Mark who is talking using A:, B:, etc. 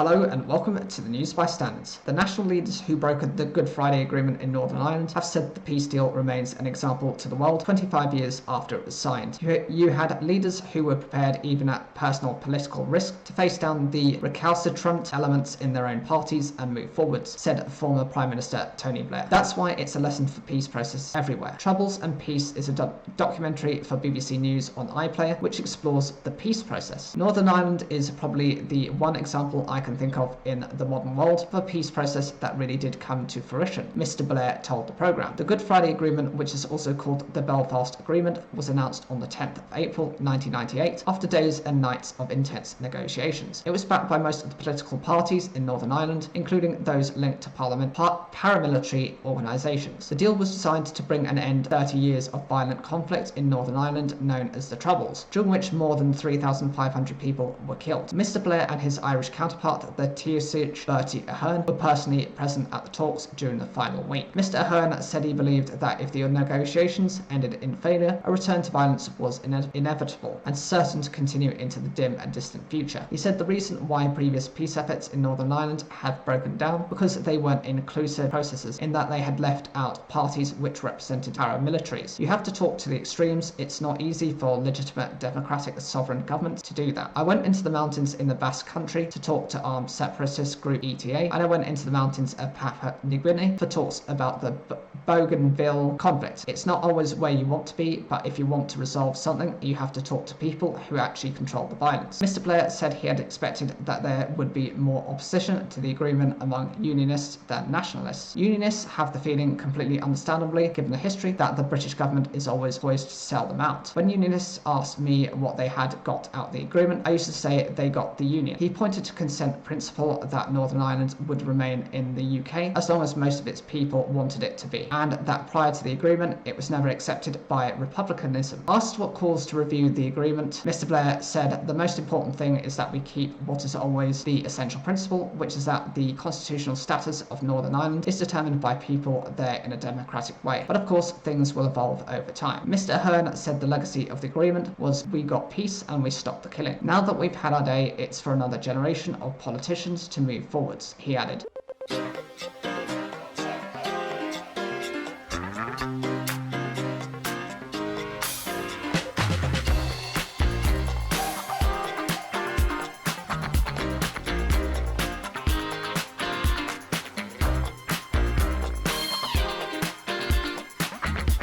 A: Hello and welcome to the News by Standards. The national leaders who brokered the Good Friday Agreement in Northern Ireland have said the peace deal remains an example to the world 25 years after it was signed. You had leaders who were prepared, even at personal political risk, to face down the recalcitrant elements in their own parties and move forwards, said former Prime Minister Tony Blair. That's why it's a lesson for peace process everywhere. Troubles and Peace is a documentary for BBC News on iPlayer which explores the peace process. Northern Ireland is probably the one example I can think of in the modern world of a peace process that really did come to fruition, Mr. Blair told the programme. The Good Friday Agreement, which is also called the Belfast Agreement, was announced on the 10th of April 1998 after days and nights of intense negotiations. It was backed by most of the political parties in Northern Ireland, including those linked to paramilitary organisations. The deal was designed to bring an end to 30 years of violent conflict in Northern Ireland known as the Troubles, during which more than 3,500 people were killed. Mr. Blair and his Irish counterpart, the Taoiseach Bertie Ahern, were personally present at the talks during the final week. Mr. Ahern said he believed that if the negotiations ended in failure, a return to violence was inevitable and certain to continue into the dim and distant future. He said the reason why previous peace efforts in Northern Ireland have broken down because they weren't inclusive processes, in that they had left out parties which represented paramilitaries. You have to talk to the extremes. It's not easy for legitimate democratic sovereign governments to do that. I went into the mountains in the Basque Country to talk to armed separatist group ETA, and I went into the mountains of Papua New Guinea for talks about the Bougainville conflict. It's not always where you want to be, but if you want to resolve something, you have to talk to people who actually control the violence. Mr. Blair said he had expected that there would be more opposition to the agreement among unionists than nationalists. Unionists have the feeling, completely understandably, given the history, that the British government is always poised to sell them out. When unionists asked me what they had got out of the agreement, I used to say they got the union. He pointed to consent principle that Northern Ireland would remain in the UK as long as most of its people wanted it to be, and that prior to the agreement it was never accepted by republicanism. Asked what caused to review the agreement, Mr. Blair said the most important thing is that we keep what is always the essential principle, which is that the constitutional status of Northern Ireland is determined by people there in a democratic way. But of course things will evolve over time. Mr. Ahern said the legacy of the agreement was we got peace and we stopped the killing. Now that we've had our day, it's for another generation of politicians to move forwards, he added.